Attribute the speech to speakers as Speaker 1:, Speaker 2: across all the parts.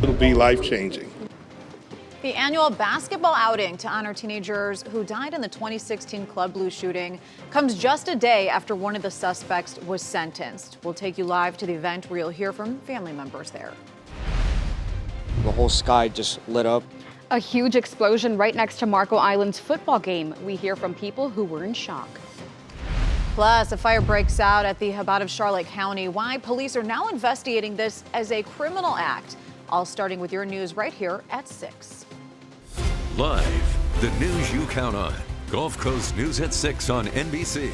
Speaker 1: It'll be life-changing.
Speaker 2: The annual basketball outing to honor teenagers who died in the 2016 Club Blue shooting comes just a day after one of the suspects was sentenced. We'll take you live to the event where you'll hear from family members there.
Speaker 3: The whole sky just lit up.
Speaker 4: A huge explosion right next to Marco Island's football game. We hear from people who were in shock.
Speaker 2: Plus, a fire breaks out at the Chabad of Charlotte County. Why police are now investigating this as a criminal act. All starting with your news right here at 6.
Speaker 5: Live, the news you count on. Gulf Coast News at 6 on NBC.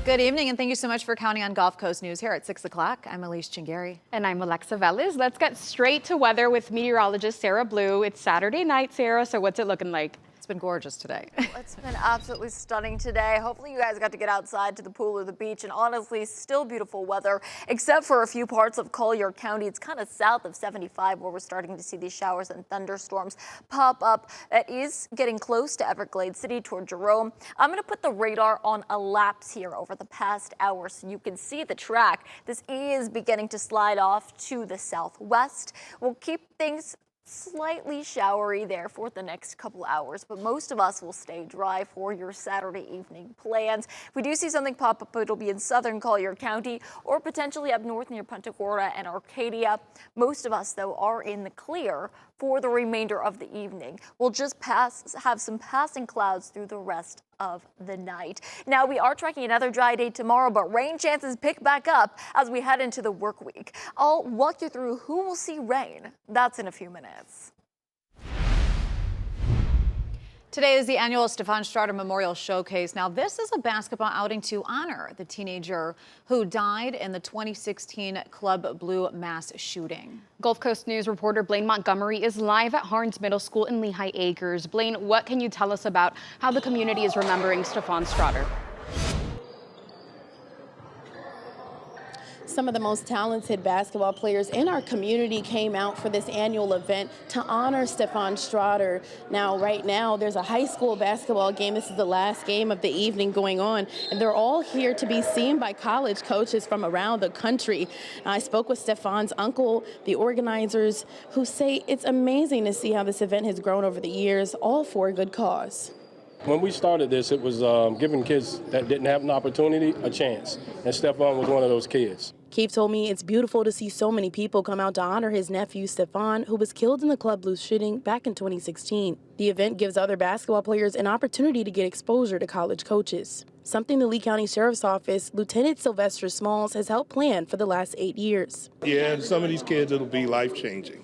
Speaker 2: Good evening, and thank you so much for counting on Gulf Coast News here at 6 o'clock. I'm Elise Chingari.
Speaker 4: And I'm Alexa Velez. Let's get straight to weather with meteorologist Sarah Blue. It's Saturday night, Sarah, so what's it looking like?
Speaker 2: It's been gorgeous today.
Speaker 6: It's been absolutely stunning today. Hopefully you guys got to get outside to the pool or the beach, and honestly, still beautiful weather, except for a few parts of Collier County. It's kind of south of 75 where we're starting to see these showers and thunderstorms pop up. That is getting close to Everglades City toward Jerome. I'm going to put the radar on a lapse here over the past hour so you can see the track. This is beginning to slide off to the southwest. We'll keep things slightly showery there for the next couple hours, but most of us will stay dry for your Saturday evening plans. If we do see something pop up, it'll be in southern Collier County or potentially up north near Punta Gorda and Arcadia. Most of us, though, are in the clear for the remainder of the evening. We'll just have some passing clouds through the rest of the night. Now, we are tracking another dry day tomorrow, but rain chances pick back up as we head into the work week. I'll walk you through who will see rain. That's in a few minutes.
Speaker 2: Today is the annual Stefan Strider Memorial Showcase. Now, this is a basketball outing to honor the teenager who died in the 2016 Club Blue mass shooting.
Speaker 4: Gulf Coast News reporter Blaine Montgomery is live at Harns Middle School in Lehigh Acres. Blaine, what can you tell us about how the community is remembering Stefan Strider?
Speaker 7: Some of the most talented basketball players in our community came out for this annual event to honor Stefan Strider. Now, right now, there's a high school basketball game. This is the last game of the evening going on, and they're all here to be seen by college coaches from around the country. I spoke with Stefan's uncle, the organizers, who say it's amazing to see how this event has grown over the years, all for a good cause.
Speaker 8: When we started this, it was giving kids that didn't have an opportunity a chance, and Stefan was one of those kids.
Speaker 7: Keith told me it's beautiful to see so many people come out to honor his nephew, Stefan, who was killed in the Club Blue shooting back in 2016. The event gives other basketball players an opportunity to get exposure to college coaches, something the Lee County Sheriff's Office Lieutenant Sylvester Smalls has helped plan for the last 8 years.
Speaker 1: Yeah, and some of these kids, it'll be life-changing.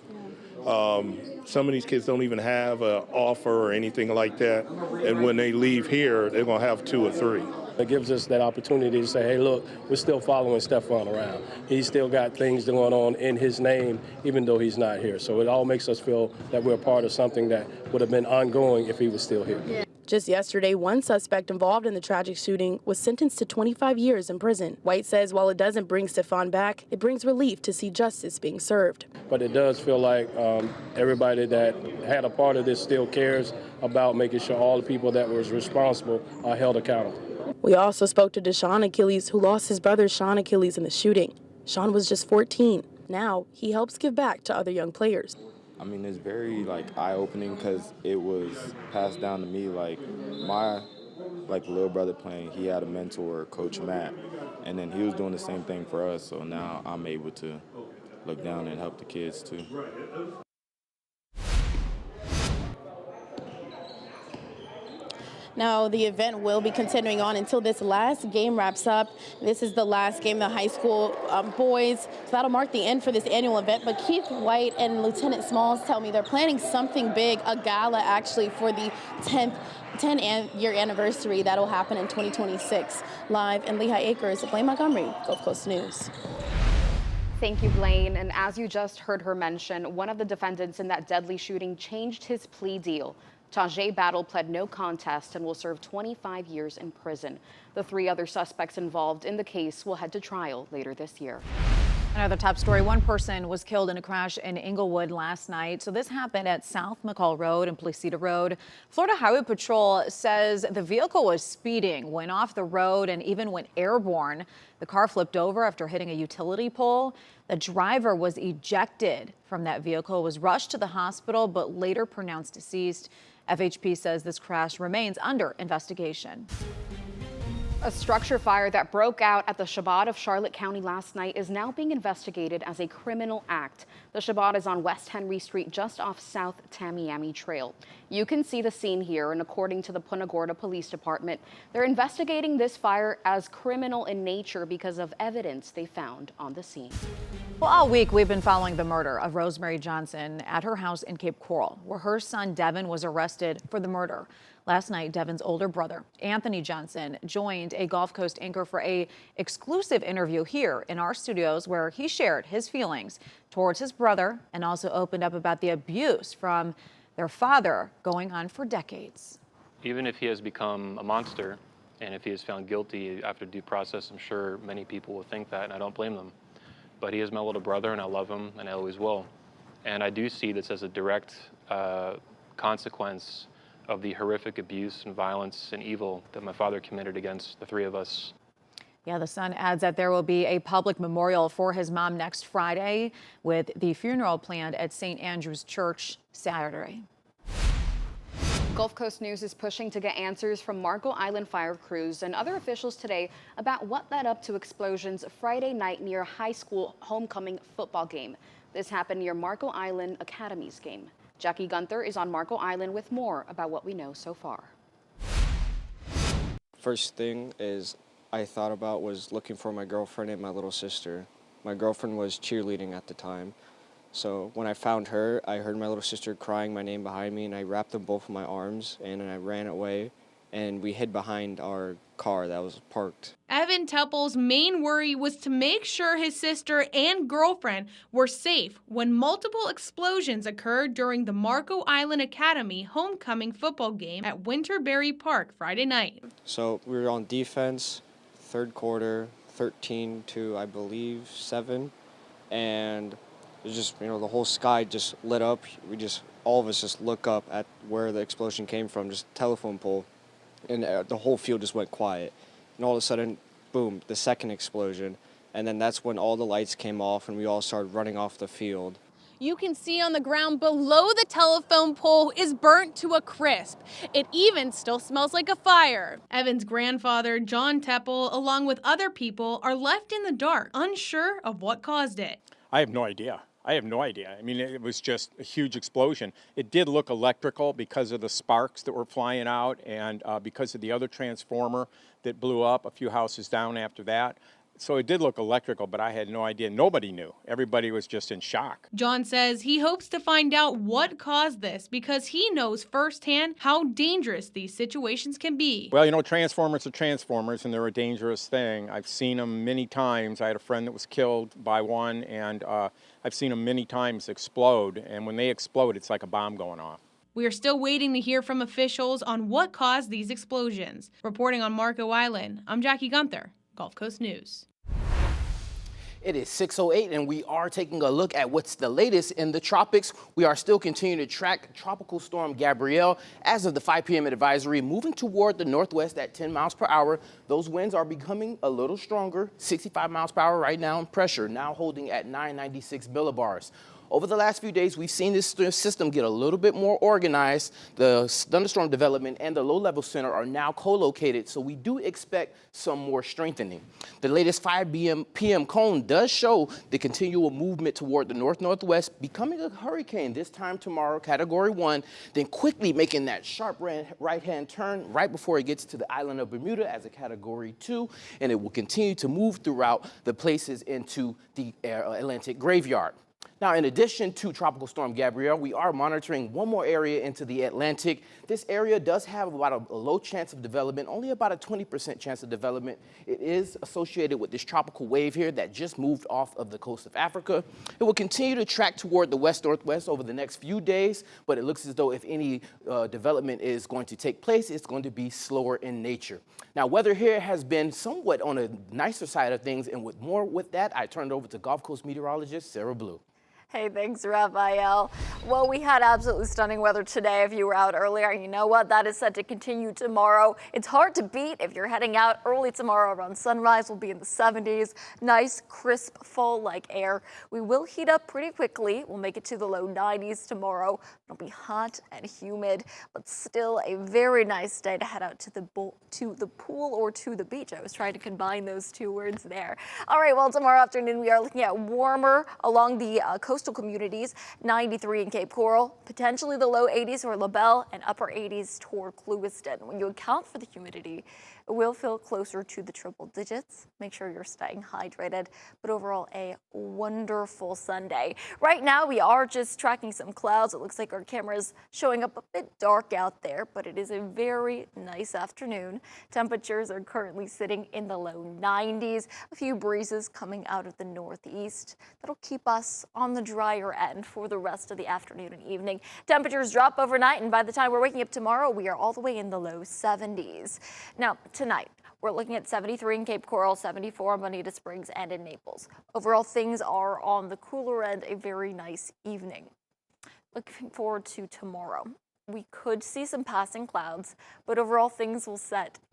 Speaker 1: Some of these kids don't even have an offer or anything like that, and when they leave here, they're going to have 2 or 3.
Speaker 8: It gives us that opportunity to say, hey, look, we're still following Stefan around. He's still got things going on in his name, even though he's not here. So it all makes us feel that we're part of something that would have been ongoing if he was still here.
Speaker 7: Yeah. Just yesterday, one suspect involved in the tragic shooting was sentenced to 25 years in prison. White says while it doesn't bring Stefan back, it brings relief to see justice being served.
Speaker 8: But it does feel like everybody that had a part of this still cares about making sure all the people that was responsible are held accountable.
Speaker 7: We also spoke to Deshaun Achilles, who lost his brother Sean Achilles in the shooting. Sean was just 14. Now he helps give back to other young players.
Speaker 9: I mean, it's very eye-opening because it was passed down to me. My little brother playing, he had a mentor, Coach Matt, and then he was doing the same thing for us. So now I'm able to look down and help the kids too.
Speaker 7: Now, the event will be continuing on until this last game wraps up. This is the last game, the high school boys. So that'll mark the end for this annual event. But Keith White and Lieutenant Smalls tell me they're planning something big, a gala actually for the 10-year anniversary. That'll happen in 2026. Live in Lehigh Acres, Blaine Montgomery, Gulf Coast News.
Speaker 4: Thank you, Blaine. And as you just heard her mention, one of the defendants in that deadly shooting changed his plea deal. Tajay Battle pled no contest and will serve 25 years in prison. The 3 other suspects involved in the case will head to trial later this year.
Speaker 2: Another top story, one person was killed in a crash in Inglewood last night. So this happened at South McCall Road and Placida Road. Florida Highway Patrol says the vehicle was speeding, went off the road and even went airborne. The car flipped over after hitting a utility pole. The driver was ejected from that vehicle, was rushed to the hospital, but later pronounced deceased. FHP says this crash remains under investigation.
Speaker 4: A structure fire that broke out at the Shabbat of Charlotte County last night is now being investigated as a criminal act. The Shabbat is on West Henry Street, just off South Tamiami Trail. You can see the scene here, and according to the Punta Gorda Police Department, they're investigating this fire as criminal in nature because of evidence they found on the scene.
Speaker 2: Well, all week we've been following the murder of Rosemary Johnson at her house in Cape Coral, where her son Devin was arrested for the murder. Last night, Devin's older brother, Anthony Johnson, joined a Gulf Coast anchor for an exclusive interview here in our studios, where he shared his feelings towards his brother and also opened up about the abuse from their father going on for decades.
Speaker 10: Even if he has become a monster and if he is found guilty after due process, I'm sure many people will think that, and I don't blame them. But he is my little brother, and I love him, and I always will. And I do see this as a direct consequence of the horrific abuse and violence and evil that my father committed against the three of us.
Speaker 2: Yeah, the son adds that there will be a public memorial for his mom next Friday, with the funeral planned at St. Andrew's Church Saturday.
Speaker 4: Gulf Coast News is pushing to get answers from Marco Island fire crews and other officials today about what led up to explosions Friday night near a high school homecoming football game. This happened near Marco Island Academy's game. Jackie Gunther is on Marco Island with more about what we know so far.
Speaker 3: First thing is I thought about was looking for my girlfriend and my little sister. My girlfriend was cheerleading at the time. So when I found her, I heard my little sister crying my name behind me, and I wrapped them both in my arms and I ran away, and we hid behind our car that was parked.
Speaker 11: Evan Teppel's main worry was to make sure his sister and girlfriend were safe when multiple explosions occurred during the Marco Island Academy homecoming football game at Winterberry Park Friday night.
Speaker 3: So we were on defense, third quarter, 13 to, I believe, 7, and it was just, the whole sky just lit up. All of us just look up at where the explosion came from, just telephone pole. And the whole field just went quiet. And all of a sudden, boom, the second explosion. And then that's when all the lights came off and we all started running off the field.
Speaker 11: You can see on the ground below the telephone pole is burnt to a crisp. It even still smells like a fire. Evan's grandfather, John Teppel, along with other people, are left in the dark, unsure of what caused it.
Speaker 12: I have no idea. I mean, it was just a huge explosion. It did look electrical because of the sparks that were flying out and because of the other transformer that blew up a few houses down after that. So it did look electrical, but I had no idea. Nobody knew. Everybody was just in shock.
Speaker 11: John says he hopes to find out what caused this because he knows firsthand how dangerous these situations can be.
Speaker 12: Well, transformers are transformers, and they're a dangerous thing. I've seen them many times. I had a friend that was killed by one, and I've seen them many times explode. And when they explode, it's like a bomb going off.
Speaker 11: We are still waiting to hear from officials on what caused these explosions. Reporting on Marco Island, I'm Jackie Gunther, Gulf Coast News.
Speaker 13: It is 6:08, and we are taking a look at what's the latest in the tropics. We are still continuing to track Tropical Storm Gabrielle. As of the 5 p.m. advisory, moving toward the northwest at 10 miles per hour. Those winds are becoming a little stronger, 65 miles per hour right now, and pressure now holding at 996 millibars. Over the last few days, we've seen this system get a little bit more organized. The thunderstorm development and the low-level center are now co-located, so we do expect some more strengthening. The latest 5 p.m. cone does show the continual movement toward the north-northwest, becoming a hurricane this time tomorrow, Category 1, then quickly making that sharp right-hand turn right before it gets to the island of Bermuda as a Category 2, and it will continue to move throughout the places into the Atlantic graveyard. Now, in addition to Tropical Storm Gabrielle, we are monitoring one more area into the Atlantic. This area does have about a low chance of development, only about a 20% chance of development. It is associated with this tropical wave here that just moved off of the coast of Africa. It will continue to track toward the west-northwest over the next few days, but it looks as though if any development is going to take place, it's going to be slower in nature. Now, weather here has been somewhat on a nicer side of things, and with that, I turn it over to Gulf Coast meteorologist Sarah Blue.
Speaker 6: Hey, thanks, Raphael. Well, we had absolutely stunning weather today if you were out earlier. You know what? That is set to continue tomorrow. It's hard to beat if you're heading out early tomorrow around sunrise. We'll be in the 70s. Nice, crisp, fall-like air. We will heat up pretty quickly. We'll make it to the low 90s tomorrow. It'll be hot and humid, but still a very nice day to head out to the pool or to the beach. I was trying to combine those two words there. All right, well, tomorrow afternoon we are looking at warmer along the coastal communities, 93 in Cape Coral, potentially the low 80s for LaBelle and upper 80s toward Clewiston. When you account for the humidity, it will feel closer to the triple digits. Make sure you're staying hydrated, but overall a wonderful Sunday. Right now we are just tracking some clouds. It looks like our camera's showing up a bit dark out there, but it is a very nice afternoon. Temperatures are currently sitting in the low 90s. A few breezes coming out of the northeast. That'll keep us on the drier end for the rest of the afternoon and evening. Temperatures drop overnight, and by the time we're waking up tomorrow, we are all the way in the low 70s. Now, tonight, we're looking at 73 in Cape Coral, 74 in Bonita Springs and in Naples. Overall, things are on the cooler end, a very nice evening. Looking forward to tomorrow. We could see some passing clouds, but overall things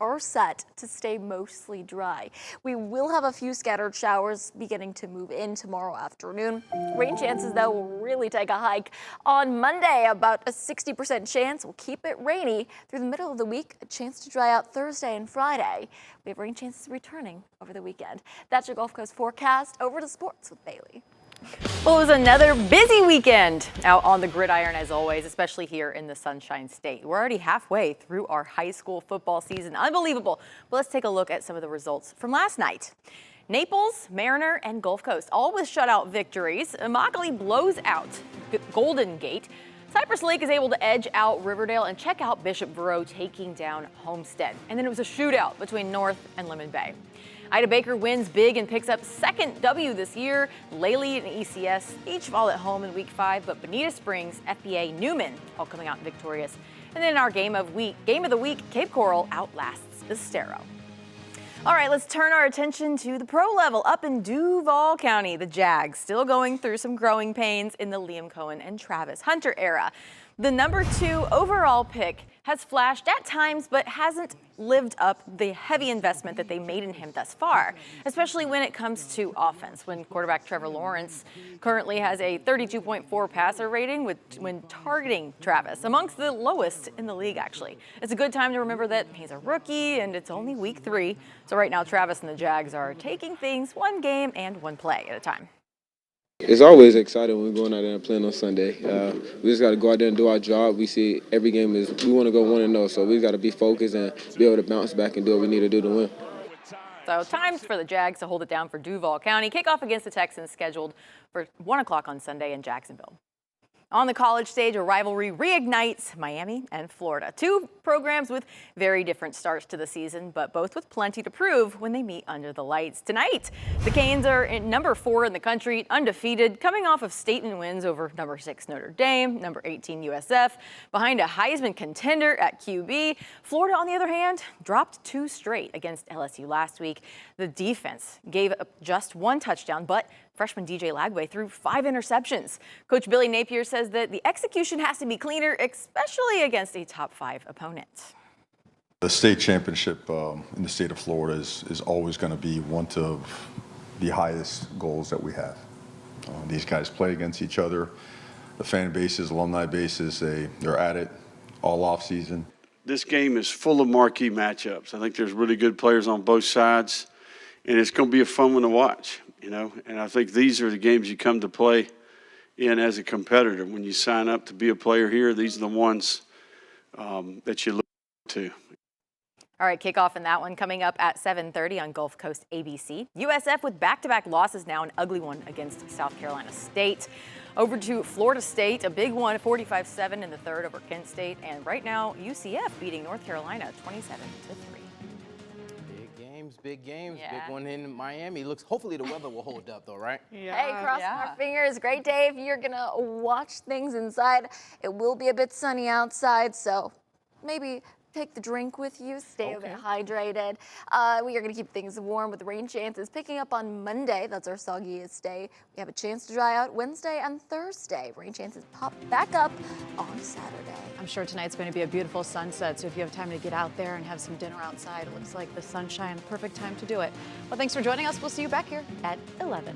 Speaker 6: are set to stay mostly dry. We will have a few scattered showers beginning to move in tomorrow afternoon. Rain chances, though, will really take a hike. On Monday, about a 60% chance. We'll keep it rainy through the middle of the week. A chance to dry out Thursday and Friday. We have rain chances returning over the weekend. That's your Gulf Coast forecast. Over to sports with Bailey.
Speaker 2: Well, it was another busy weekend out on the gridiron as always, especially here in the Sunshine State. We're already halfway through our high school football season. Unbelievable. But let's take a look at some of the results from last night. Naples, Mariner, and Gulf Coast, all with shutout victories. Immokalee blows out Golden Gate. Cypress Lake is able to edge out Riverdale, and check out Bishop Verot taking down Homestead. And then it was a shootout between North and Lemon Bay. Ida Baker wins big and picks up second W this year. Lely and ECS each fall at home in week 5, but Bonita Springs, FBA, Newman all coming out victorious. And then in our game of the week, Cape Coral outlasts Estero. All right, let's turn our attention to the pro level up in Duval County. The Jags still going through some growing pains in the Liam Cohen and Travis Hunter era. The number 2 overall pick has flashed at times, but hasn't lived up the heavy investment that they made in him thus far, especially when it comes to offense. When quarterback Trevor Lawrence currently has a 32.4 passer rating when targeting Travis, amongst the lowest in the league, actually. It's a good time to remember that he's a rookie and it's only week 3. So right now, Travis and the Jags are taking things one game and one play at a time.
Speaker 14: It's always exciting when we're going out there and playing on Sunday. We just got to go out there and do our job. We see every game we want to go 1-0, so we got to be focused and be able to bounce back and do what we need to do to win.
Speaker 2: So times for the Jags to hold it down for Duval County. Kickoff against the Texans scheduled for 1 o'clock on Sunday in Jacksonville. On the college stage, a rivalry reignites Miami and Florida. 2 programs with very different starts to the season, but both with plenty to prove when they meet under the lights. Tonight, the Canes are in number 4 in the country, undefeated, coming off of statement wins over number 6 Notre Dame, number 18 USF, behind a Heisman contender at QB. Florida, on the other hand, dropped 2 straight against LSU last week. The defense gave up just 1 touchdown, but freshman DJ Lagway threw 5 interceptions. Coach Billy Napier says that the execution has to be cleaner, especially against a top 5 opponent.
Speaker 15: The state championship in the state of Florida is always going to be one of the highest goals that we have. These guys play against each other. The fan bases, alumni bases, they're at it all off season.
Speaker 16: This game is full of marquee matchups. I think there's really good players on both sides, and it's going to be a fun one to watch. And I think these are the games you come to play in as a competitor. When you sign up to be a player here, these are the ones that you look to.
Speaker 17: All right, kickoff in that one coming up at 7:30 on Gulf Coast ABC. USF with back-to-back losses now, an ugly one against South Carolina State. Over to Florida State, a big one, 45-7 in the third over Kent State. And right now, UCF beating North Carolina 27-3.
Speaker 13: Big games, big one in Miami. Hopefully the weather will hold up though, right?
Speaker 6: Yeah. Hey, crossing our fingers. Great day if you're gonna watch things inside. It will be a bit sunny outside, so maybe take the drink with you, stay a bit hydrated. We are going to keep things warm with rain chances picking up on Monday. That's our soggiest day. We have a chance to dry out Wednesday and Thursday. Rain chances pop back up on Saturday.
Speaker 2: I'm sure tonight's going to be a beautiful sunset, so if you have time to get out there and have some dinner outside, it looks like the sunshine, perfect time to do it. Well, thanks for joining us. We'll see you back here at 11.